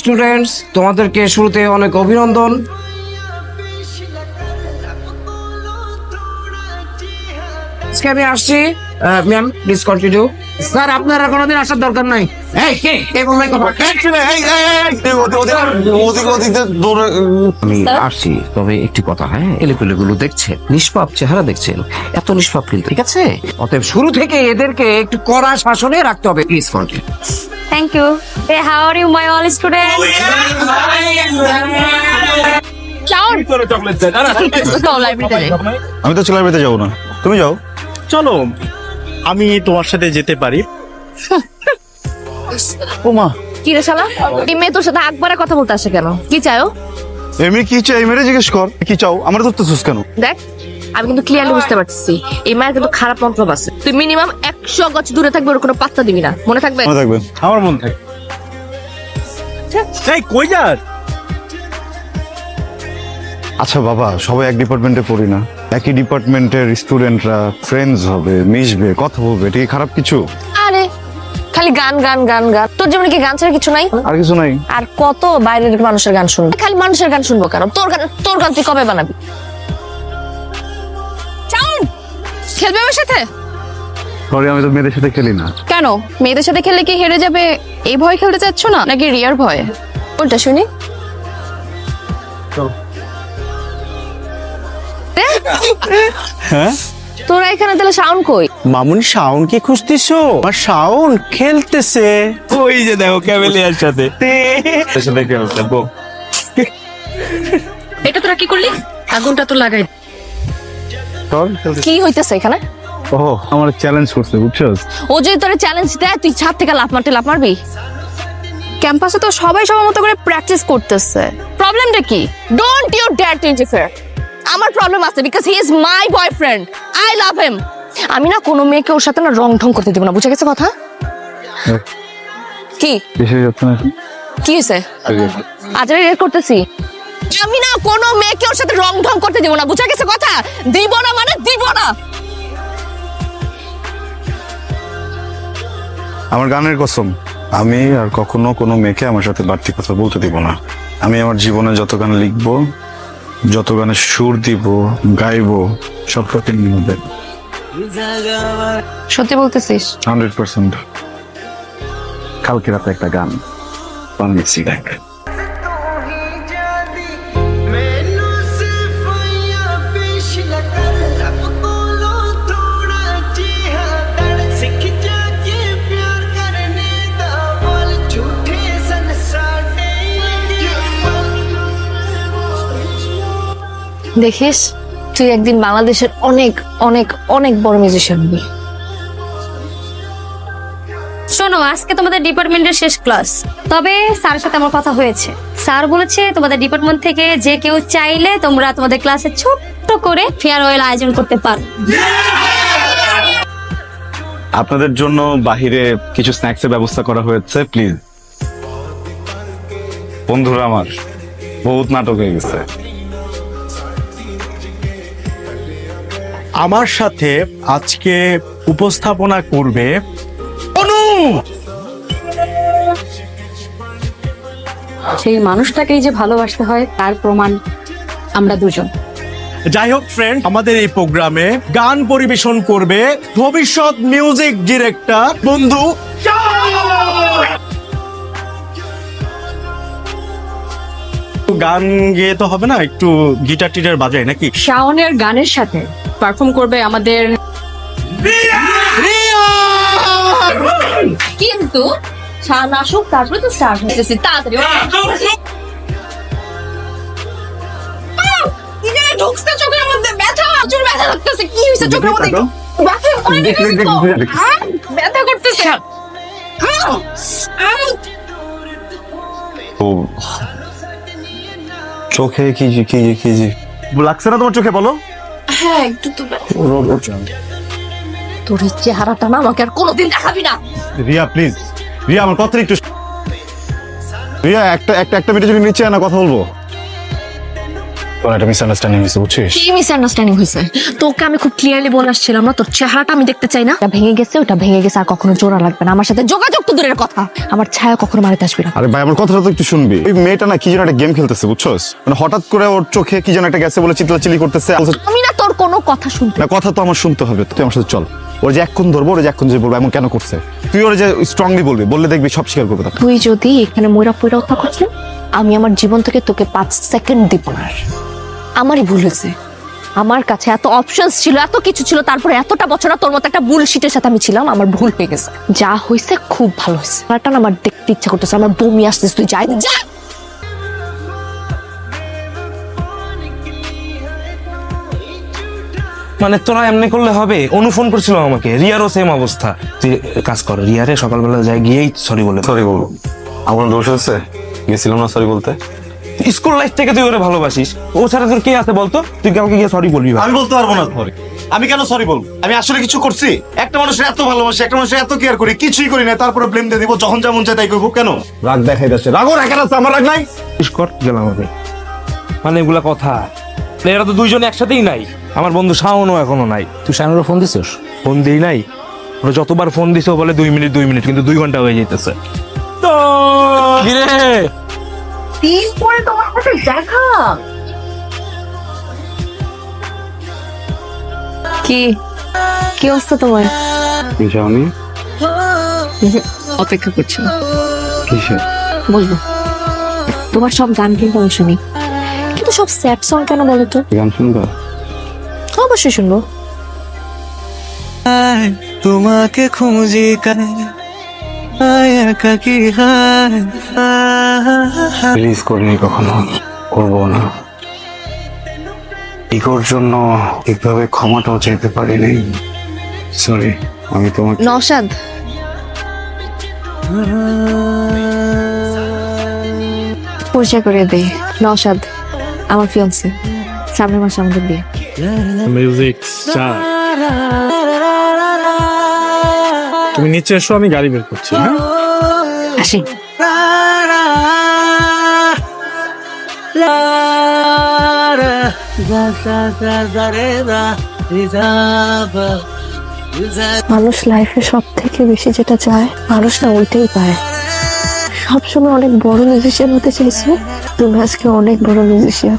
Students, তোমাদেরকে শুরুতে অনেক অভিনন্দন। আজকে আমি আসছি, ম্যাম প্লিজ কন্টিনিউ। স্যার আপনারা কোনোদিন আসার দরকার নাই। আমি আসছি, তবে একটি কথা, হ্যাঁ, এলেগুলো দেখছেন, নিষ্পাপ চেহারা দেখছেন, এত নিষ্পাপ কিন্তু, ঠিক আছে? অতএব শুরু থেকে এদেরকে একটু কড়া শাসনে রাখতে হবে। Please continue. Thank you. Hey, how are you, my all students? Chow. Go library. আমি তো লাইব্রেরিতে যাবো না, তুমি যাও। চলো আমি তোমার সাথে যেতে পারি। ও মা, কি রে শালা? এই মেয়ে তোর সাথে একবারে কথা বলতে আসে কেন? কি চাও? এমনি কি চাই মেরে জিজ্ঞেস কর, কি চাও? আমার তো সুস কেন? দেখ, আমি কিন্তু ক্লিয়ারলি বুঝতে পারতেছি এই মায়ের কিন্তু খারাপ মন্তব্য আছে। তুই মিনিমাম 100 গজ দূরে থাকবে, ওর কোনো পাত্তা দিবি না, মনে থাকবে? মনে থাকবে। আমার মন থাকে। এই কই যাস? আচ্ছা বাবা, সবাই এক ডিপার্টমেন্টে পড়ি না? একই ডিপার্টমেন্টের স্টুডেন্টরা ফ্রেন্ডস হবে, মিশবে, কথা বলবে, এটা কি খারাপ কিছু? আরে খালি গান গান গান গান, তোর জীবনে কি গান ছাড়া কিছু নাই? আর কিছু নাই। আর কত বাইরের মানুষের গান শুনবো? খালি মানুষের গান শুনবো কেন? তোর গান তুই কবে বানাবি? চাউন খেলবে আমার সাথে? সরি, আমি তো মেয়েদের সাথে খেলি না। কেন? মেয়েদের সাথে খেললে কি হেরে যাবে এই ভয় খেলতে চাচ্ছ না, নাকি রিয়ার ভয়? কোনটা শুনি? হ্যাঁ তোরা এখানে তাহলে সাউন্ড কই? মামুনি শাওন কি খুঁজতেছো? আর শাওন খেলতেছে ওই যে দেখো ক্যামেলিয়ার সাথে। এটা তোরা কি করলি? আগুনটা তো লাগাই। তোর কি হইতেছে এখানে? ও আমার চ্যালেঞ্জ করছে, বুঝছস? ও যদি তোরে চ্যালেঞ্জ দেয়, তুই ছাদ থেকে লাফ মারবি? ক্যাম্পাসে তো সবাই সবার মতো করে প্র্যাকটিস করতেছে, প্রবলেমটা কি? Don't you dare to interfere. আমার প্রবলেম আছে, because he is my boyfriend, I love him. আমি না কোনো মেয়েকে ওর সাথে না রং ঢং করতে দেব না, বুঝে গেছে কথা? কি বেশি যাচ্ছে না? কি হয়েছে? আজ আমি রেড করতেছি। আমি না কোনো মেয়েকে ওর সাথে রং ঢং করতে দেব না, বুঝে গেছে কথা? দিব না মানে দিব না। আমার গানের কসম, আমি আর কখনো কোনো মেয়েকে আমার সাথে বাড়তি কথা বলতে দিব না। আমি আমার জীবনে যত গান লিখবো, যত গানে সুর দিব, গাইবো, সব প্রতিদিন মধ্যে সত্যি বলতেছিস? 100%। কালকে রাতে একটা গান বানিয়েছি, দেখ। দেখিস, তুই একদিন বাংলাদেশের অনেক অনেক অনেক বড় মিউজিশিয়ান হবি। শোনো, আজকে তোমাদের ডিপার্টমেন্টের শেষ ক্লাস, তবে স্যারের সাথে আমার কথা হয়েছে। স্যার বলেছে তোমাদের ডিপার্টমেন্ট থেকে যে কেউ চাইলে তোমরা তোমাদের ক্লাসে ছোট্ট করে ফেয়ারওয়েল আয়োজন করতে পারো। আপনাদের জন্য বাহিরে কিছু স্ন্যাক্সের ব্যবস্থা করা হয়েছে, প্লিজ। বন্ধুরা আমার বহুত নাটক হয়ে গেছে। আমার সাথে আজকে উপস্থাপনা করবে অনু। সেই মানুষটাকেই যে ভালোবাসতে হয় তার প্রমাণ আমরা দুজন। যাই হোক ফ্রেন্ড, আমাদের এই প্রোগ্রামে গান পরিবেশন করবে ভবিষ্যৎ মিউজিক ডিরেক্টর বন্ধু। গান গেয়ে তো হবে না, একটু গিটার টিটার বাজায় নাকি? শাওনের গানের সাথে পারফর্ম করবে আমাদের, কিন্তু শাওন আসুক তারপরে তো স্টার্ট হইতেছে। তাড়াতাড়ি ঢুকছে চোখের মধ্যে, ব্যথা, প্রচুর ব্যথা লাগতেছে। কি হয়েছে চোখের মধ্যে? ব্যথা ব্যথা করতেছে। ও চোখে কি কি কি লাগছে না তোমার চোখে? বলো। হ্যাঁ একটু তো। তোর এই চেহারাটা না আমাকে আর কোনোদিন দেখাবি না। রিয়া প্লিজ, রিয়া আমার কথা একটু। রিয়া একটা মিনিট যদি নিচে না কথা বলবো। কোন একটা মিসআন্ডারস্ট্যান্ডিং হয়েছে বুঝছিস? কি মিসআন্ডারস্ট্যান্ডিং হয়েছে? তোকে আমি খুব ক্লিয়ারলি বলে আসছিলাম না, তোর চেহারাটা আমি দেখতে চাই না। ওটা ভেঙে গেছে, ওটা ভেঙে গেছে, আর কখনো জোড়া লাগবে না। আমার সাথে যোগাযোগ তো দূরের কথা, আমার ছায়া কখনো মারিতে আসবি না। আরে ভাই আমার কথাটা তো একটু শুনবি। ওই মেয়েটা না কি যেন একটা গেম খেলতেছে বুঝছস, মানে হঠাৎ করে ওর চোখে কি যেন একটা গেছে বলে চিল্লাচিল্লি করতেছে। আমি না তোর কোনো কথা শুনতে। না কথা তো আমার শুনতে হবে, তুই আমার সাথে চল। ওর যে এক্ষণ ধরবো, ওর যে এক্ষণ যে বলবো এমন কেন করছে, তুই ওর যে স্ট্রংলি বলবি, বললে দেখবি সব স্বীকার করবে তখন। তুই যদি এখানে ময়রা পয়রা কথা করছিস, আমি আমার জীবন থেকে তোকে 5 সেকেন্ড দিব না। আমারই ভুল হয়েছে, আমার কাছে এত অপশনস ছিল, এত কিছু ছিল, তারপরে এতটা বছর তোর মতো একটা বুলশিটের সাথে আমি ছিলাম। আমার ভুল হয়ে গেছে, যা হয়েছে খুব ভালো হয়েছে। আমার দেখতে ইচ্ছা করতেছে, আমার বমি আসতেছে। তুই যাই যা। মানে তোরা এমনি করলে হবে? অনু ফোন করছিল আমাকে, রিয়ারও সেম অবস্থা। তুই কাজ কর, রিয়ারে সকালবেলা যাই গিয়েই সরি বলে। সরি বলবো? আমার দোষ আছে, গেছিলাম না সরি বলতে। স্কুল লাইফ থেকে তুই ওরে ভালোবাসিস, ও ছাড়া তোর কে আছে বলতো? তুই কাউকে গিয়ে সরি বলবি? আমি বলতে পারবো না সরি। আমি কেন সরি বলবো? আমি আসলে কিছু করছি? একটা মানুষের এত ভালোবাসি, একটা মানুষের এত কেয়ার করি, কিছুই করি না, তারপরে ব্লেম দিয়ে দিব, যখন যেমন চাই তাই করবো। কেন রাগ দেখাই যাচ্ছে? রাগও রাখেন আছে, আমার রাগ নাই। কর গেলাম আমি। মানে এগুলা কথা, এরা তো দুইজনে একসাথেই নাই। আমার বন্ধু শাওনও এখনো নাই। তুই শানুরও ফোন দিছিস? ফোন দিই নাই, ওরা যতবার ফোন দিছে ও বলে 2 মিনিট 2 মিনিট, কিন্তু 2 ঘন্টা হয়ে যেতেছে। তো কিরে দিন পরে তোমার সাথে দেখা। কি কি অবস্থা তোমার? যাওনি? অপেক্ষা করছি, কিসে? বলবো। তোমার সব গান কিন্তু আমি শুনি, কিন্তু সব স্যাড সং কেন বলো তো? গান শুনবা? অবশ্যই শুনবো। তোমাকে খুঁজি রিলিজ করিনি কখনো, করবো না। ইগোর জন্য ঠিকভাবে ক্ষমাটাও চাইতে পারিনি। সরি, আমি তোমাকে নওশাদ, পরিচয় করে দেই। নওশাদ আমার ফিয়ান্সে, সামনের মাসে আমাদের বিয়ে। মিউজিক স্টার, তুমি নিচে এসো, আমি গাড়ি বের করছি। হ্যাঁ আসি। মানুষ লাইফে সব থেকে বেশি যেটা চায়, মানুষ না ওইটাই পায়। সবসময় অনেক বড় মিউজিশিয়ান হতে চাইছো, তুমি আজকে অনেক বড় মিউজিশিয়ান।